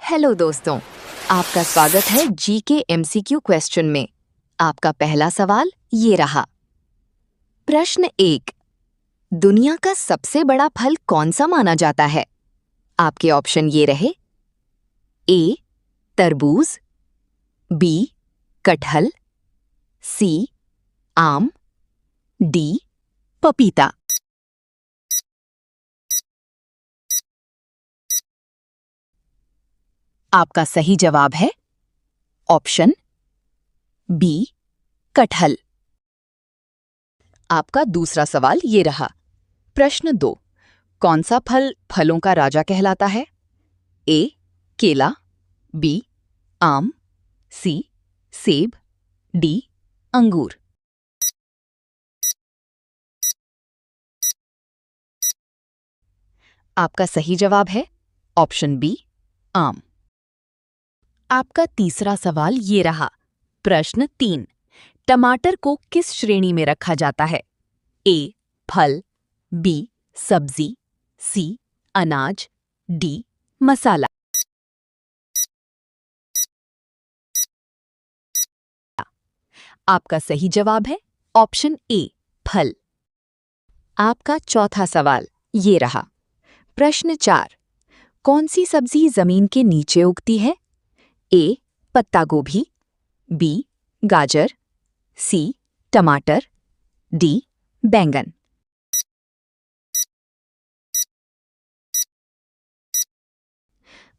Hello दोस्तों, आपका स्वागत है जीके एमसीक्यू क्वेश्चन में। आपका पहला सवाल ये रहा। प्रश्न 1। दुनिया का सबसे बड़ा फल कौन सा माना जाता है? आपके ऑप्शन ये रहे। ए तरबूज, बी कटहल, सी आम, डी पपीता। आपका सही जवाब है ऑप्शन बी कटहल। आपका दूसरा सवाल ये रहा। प्रश्न 2। कौन सा फल फलों का राजा कहलाता है? ए केला, बी आम, सी सेब, डी अंगूर। आपका सही जवाब है ऑप्शन बी आम। आपका तीसरा सवाल ये रहा। प्रश्न 3। टमाटर को किस श्रेणी में रखा जाता है? ए फल, बी सब्जी, सी अनाज, डी मसाला। आपका सही जवाब है ऑप्शन ए फल। आपका चौथा सवाल ये रहा। प्रश्न 4। कौन सी सब्जी जमीन के नीचे उगती है? ए पत्ता गोभी, बी गाजर, सी टमाटर, डी बैंगन।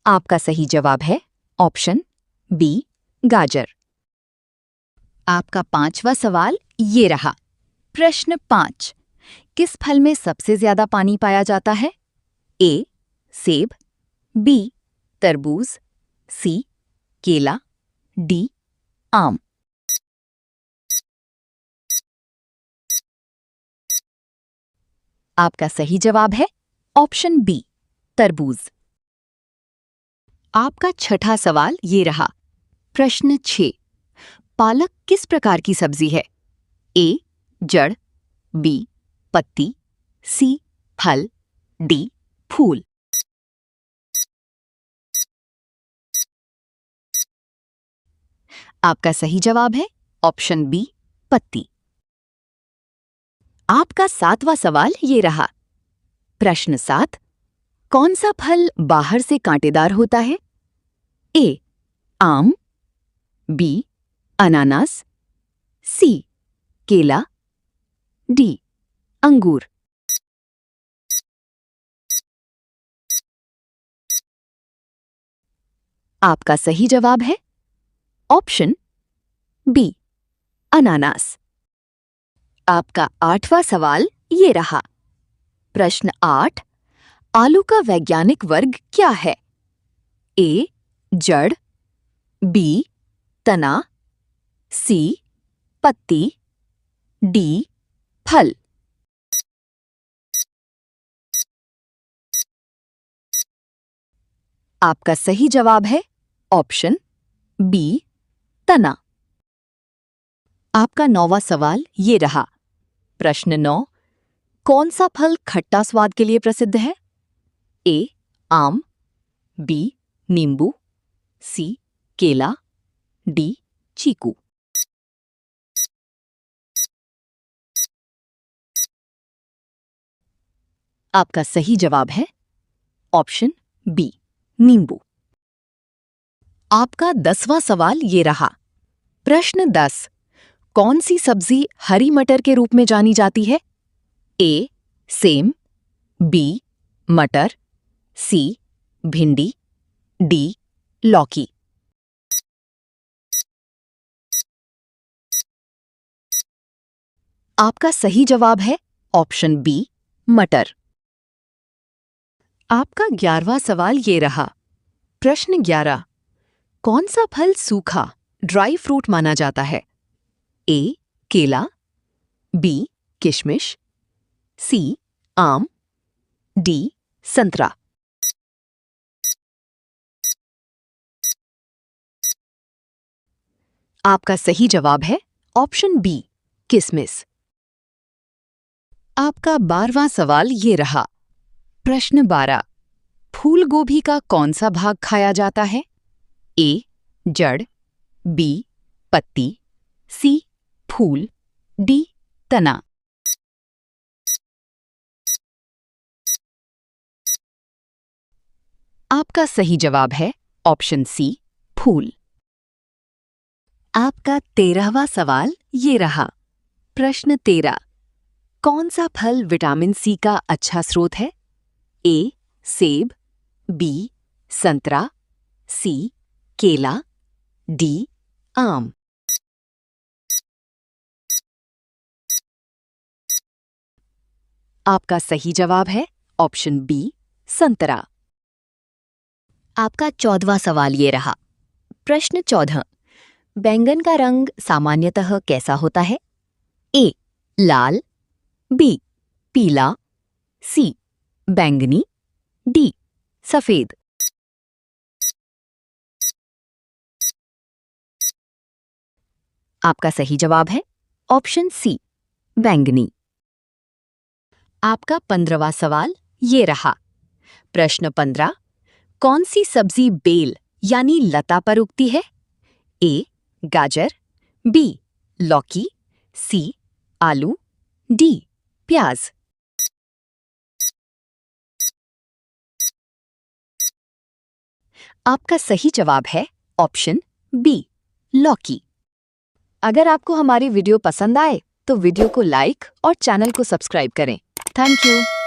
आपका सही जवाब है ऑप्शन बी गाजर। आपका पांचवा सवाल ये रहा। प्रश्न 5। किस फल में सबसे ज्यादा पानी पाया जाता है? ए सेब, बी तरबूज, सी केला, डी आम। आपका सही जवाब है ऑप्शन बी तरबूज। आपका छठा सवाल ये रहा। प्रश्न 6। पालक किस प्रकार की सब्जी है? ए जड़, बी पत्ती, सी फल, डी फूल। आपका सही जवाब है ऑप्शन बी पत्ती। आपका सातवां सवाल ये रहा। प्रश्न 7। कौन सा फल बाहर से कांटेदार होता है? ए आम, बी अनानास, सी केला, डी अंगूर। आपका सही जवाब है ऑप्शन बी अनानास। आपका आठवां सवाल ये रहा। प्रश्न 8। आलू का वैज्ञानिक वर्ग क्या है? ए जड़, बी तना, सी पत्ती, डी फल। आपका सही जवाब है ऑप्शन बी तना। आपका 9वां सवाल ये रहा। प्रश्न 9। कौन सा फल खट्टा स्वाद के लिए प्रसिद्ध है? ए आम, बी नींबू, सी केला, डी चीकू। आपका सही जवाब है ऑप्शन बी नींबू। आपका 10वां सवाल ये रहा। प्रश्न 10। कौन सी सब्जी हरी मटर के रूप में जानी जाती है? ए सेम, बी मटर, सी भिंडी, डी लौकी। आपका सही जवाब है ऑप्शन बी मटर। आपका 11वां सवाल ये रहा। प्रश्न 11। कौन सा फल सूखा ड्राई फ्रूट माना जाता है? ए केला, बी किशमिश, सी आम, डी संतरा। आपका सही जवाब है ऑप्शन बी किशमिश। आपका 12वां सवाल ये रहा। प्रश्न 12। फूल गोभी का कौन सा भाग खाया जाता है? ए, जड़, बी, पत्ती, सी, फूल, डी, तना। आपका सही जवाब है ऑप्शन सी, फूल। आपका 13वां सवाल ये रहा। प्रश्न 13। कौन सा फल विटामिन सी का अच्छा स्रोत है? ए, सेब, बी, संतरा, सी, केला, डी, आम। आपका सही जवाब है ऑप्शन बी, संतरा। आपका 14वां सवाल ये रहा। प्रश्न 14। बैंगन का रंग सामान्यतः कैसा होता है? ए, लाल, बी, पीला, सी, बैंगनी, डी, सफेद। आपका सही जवाब है ऑप्शन सी, बैंगनी। आपका 15वां सवाल ये रहा। प्रश्न 15। कौन सी सब्जी बेल यानी लता पर उगती है? ए, गाजर, बी, लौकी, सी, आलू, डी, प्याज। आपका सही जवाब है ऑप्शन बी, लौकी। अगर आपको हमारी वीडियो पसंद आए तो वीडियो को लाइक और चैनल को सब्सक्राइब करें। Thank you.